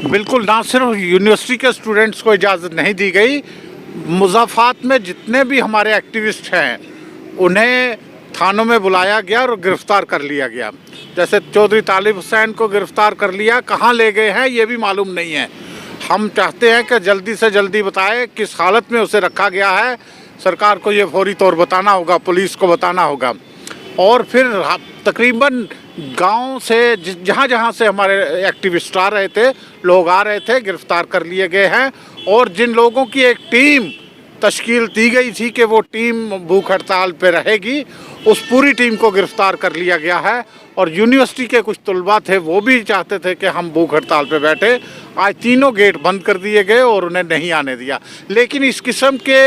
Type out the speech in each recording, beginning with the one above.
बिल्कुल, ना सिर्फ यूनिवर्सिटी के स्टूडेंट्स को इजाज़त नहीं दी गई, मुज़ाफ़ात में जितने भी हमारे एक्टिविस्ट हैं उन्हें थानों में बुलाया गया और गिरफ़्तार कर लिया गया। जैसे चौधरी तालिब हुसैन को गिरफ़्तार कर लिया, कहाँ ले गए हैं ये भी मालूम नहीं है। हम चाहते हैं कि जल्दी से जल्दी बताएं किस हालत में उसे रखा गया है। सरकार को ये फौरी तौर बताना होगा, पुलिस को बताना होगा। और फिर तकरीबन गांव से जहाँ जहाँ से हमारे एक्टिविस्ट आ रहे थे, लोग आ रहे थे, गिरफ़्तार कर लिए गए हैं। और जिन लोगों की एक टीम तश्कील दी गई थी कि वो टीम भूख हड़ताल पे रहेगी, उस पूरी टीम को गिरफ़्तार कर लिया गया है। और यूनिवर्सिटी के कुछ तलबा थे, वो भी चाहते थे कि हम भूख हड़ताल पे बैठे। आज तीनों गेट बंद कर दिए गए और उन्हें नहीं आने दिया। लेकिन इस किस्म के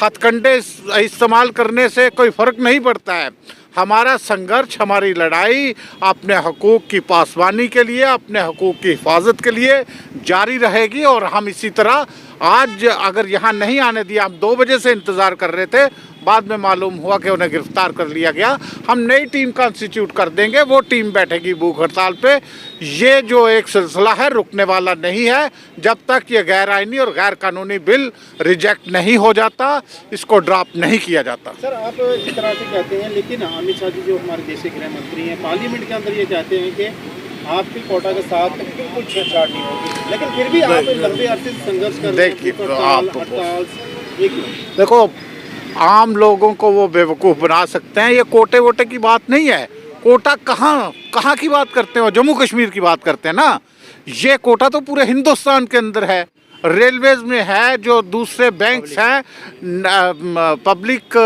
हथकंडे इस्तेमाल करने से कोई फ़र्क नहीं पड़ता है। हमारा संघर्ष, हमारी लड़ाई अपने हकूक़ की पासबानी के लिए, अपने हकूक़ की हिफाजत के लिए जारी रहेगी। और हम इसी तरह आज अगर यहाँ नहीं आने दिया, हम 2 बजे से इंतज़ार कर रहे थे, बाद में मालूम हुआ कि उन्हें गिरफ़्तार कर लिया गया। हम नई टीम कॉन्स्टिट्यूट कर देंगे, वो टीम बैठेगी भूख हड़ताल पे। ये जो एक सिलसिला है रुकने वाला नहीं है जब तक ये गैर आइनी और गैर कानूनी बिल रिजेक्ट नहीं हो जाता, इसको ड्रॉप नहीं किया जाता। सर, आप इस तरह से कहते हैं, लेकिन अमित शाह जी जो हमारे देश के गृह मंत्री हैं, पार्लियामेंट के अंदर ये कहते हैं कि आपकी कोटा के साथ बिल्कुल छेड़छाड़ नहीं होगी, लेकिन फिर भी आप लंबे अरसे से संघर्ष कर रहे हैं। देखो, आम लोगों को वो बेवकूफ़ बना सकते हैं। ये कोटे वोटे की बात नहीं है। कोटा कहाँ की बात करते हो? जम्मू कश्मीर की बात करते हैं ना। ये कोटा तो पूरे हिंदुस्तान के अंदर है, रेलवेज़ में है, जो दूसरे बैंक्स हैं, पब्लिक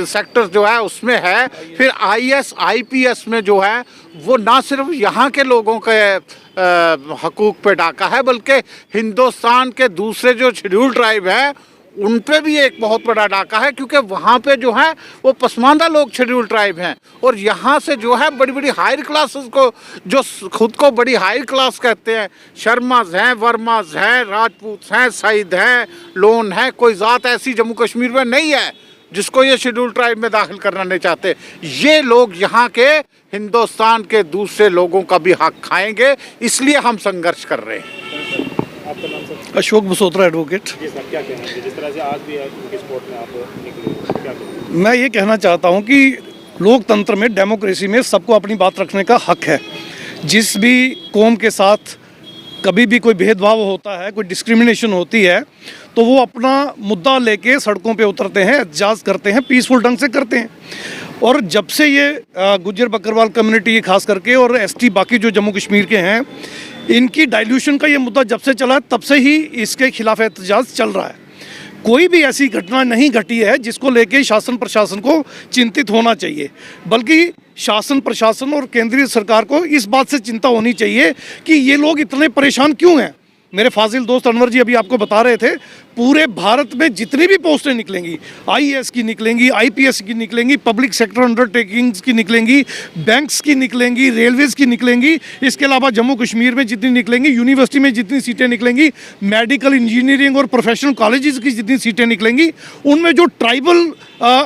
सेक्टर जो है उसमें है, फिर IAS IPS में जो है वो ना सिर्फ यहाँ के लोगों के हकूक़ पे डाका है, बल्कि हिंदुस्तान के दूसरे जो शेड्यूल ट्राइब हैं उन पे भी एक बहुत बड़ा डाका है, क्योंकि वहाँ पे जो है वो पसमानदा लोग शेड्यूल ट्राइब हैं। और यहाँ से जो है बड़ी बड़ी हायर क्लासेस को, जो खुद को बड़ी हायर क्लास कहते हैं, शर्माज हैं, वर्माज हैं, राजपूत हैं, सईद हैं, लोन हैं, कोई ज़ात ऐसी जम्मू कश्मीर में नहीं है जिसको ये शेड्यूल ट्राइब में दाखिल करना नहीं चाहते। ये लोग यहाँ के हिंदुस्तान के दूसरे लोगों का भी हक खाएंगे, इसलिए हम संघर्ष कर रहे हैं। आपका नाम सर? अशोक बसोत्रा, एडवोकेट। जी सर, क्या कहना है जिस तरह से आज भी उनके सपोर्ट में आप निकले, क्या कहना? मैं ये कहना चाहता हूँ कि लोकतंत्र में, डेमोक्रेसी में सबको अपनी बात रखने का हक है। जिस भी कौम के साथ कभी भी कोई भेदभाव होता है, कोई डिस्क्रिमिनेशन होती है, तो वो अपना मुद्दा लेके सड़कों पे उतरते हैं, एहतजाज करते हैं, पीसफुल ढंग से करते हैं। और जब से ये गुज्जर बकरवाल कम्युनिटी खास करके और ST बाकी जो जम्मू कश्मीर के हैं, इनकी डाइल्यूशन का ये मुद्दा जब से चला है, तब से ही इसके खिलाफ एहतजाज चल रहा है। कोई भी ऐसी घटना नहीं घटी है जिसको लेके शासन प्रशासन को चिंतित होना चाहिए, बल्कि शासन प्रशासन और केंद्रीय सरकार को इस बात से चिंता होनी चाहिए कि ये लोग इतने परेशान क्यों हैं। मेरे फाजिल दोस्त अनवर जी अभी आपको बता रहे थे, पूरे भारत में जितनी भी पोस्टें निकलेंगी, IAS की निकलेंगी, IPS की निकलेंगी, पब्लिक सेक्टर अंडरटेकिंग्स की निकलेंगी, बैंक्स की निकलेंगी, रेलवेज़ की निकलेंगी, इसके अलावा जम्मू कश्मीर में जितनी निकलेंगी, यूनिवर्सिटी में जितनी सीटें निकलेंगी, मेडिकल, इंजीनियरिंग और प्रोफेशनल कॉलेजेस की जितनी सीटें निकलेंगी, उनमें जो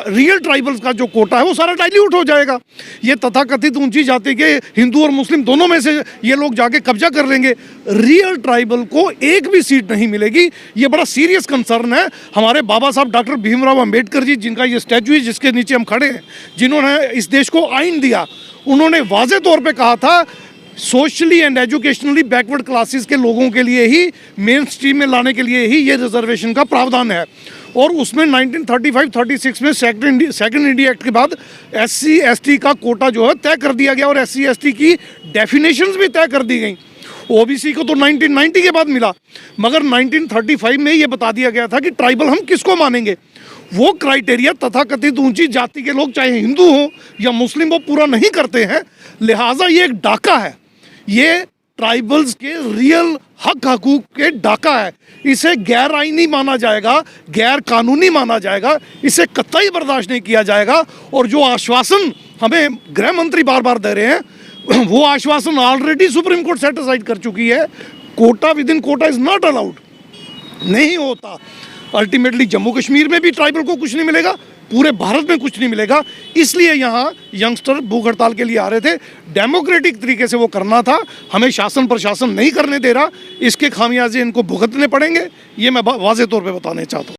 रियल ट्राइबल्स का जो कोटा है वो सारा डाइल्यूट हो जाएगा। ये तथाकथित ऊंची जाति के हिंदू और मुस्लिम दोनों में से ये लोग जाके कब्जा कर लेंगे। रियल ट्राइबल को एक भी सीट नहीं मिलेगी। ये बड़ा सीरियस कंसर्न है। हमारे बाबा साहब डॉक्टर भीमराव अंबेडकर जी, जिनका ये स्टैचू है जिसके नीचे हम खड़े हैं, जिन्होंने इस देश को आइन दिया, उन्होंने वाज़े तौर पे कहा था socially and educationally backward classes के लोगों के लिए ही, मेन स्ट्रीम में लाने के लिए ही ये रिजर्वेशन का प्रावधान है। और उसमें 1935-36 में सेकंड इंडिया एक्ट के बाद SC ST का कोटा जो है तय कर दिया गया और SC ST की डेफिनेशंस भी तय कर दी गई। OBC को तो 1990 के बाद मिला, मगर 1935 में ये बता दिया गया था कि ट्राइबल हम किसको मानेंगे। वो क्राइटेरिया तथाकथित ऊंची जाति के लोग, चाहे हिंदू हो या मुस्लिम हो, पूरा नहीं करते हैं। लिहाजा ये एक डाका है, ये ट्राइबल्स के रियल हक हकूक के डाका है। इसे गैर आईनी माना जाएगा, गैर कानूनी माना जाएगा, इसे कतई बर्दाश्त नहीं किया जाएगा। और जो आश्वासन हमें गृह मंत्री बार बार दे रहे हैं, वो आश्वासन ऑलरेडी सुप्रीम कोर्ट सेटिसाइड कर चुकी है। Quota within quota is not allowed, नहीं होता। अल्टीमेटली जम्मू कश्मीर में भी ट्राइबल को कुछ नहीं मिलेगा, पूरे भारत में कुछ नहीं मिलेगा। इसलिए यहाँ यंगस्टर भूख हड़ताल के लिए आ रहे थे। डेमोक्रेटिक तरीके से वो करना था, हमें शासन प्रशासन नहीं करने दे रहा, इसके खामियाजे इनको भुगतने पड़ेंगे, ये मैं वाज़ेह तौर पे बताने चाहता हूँ।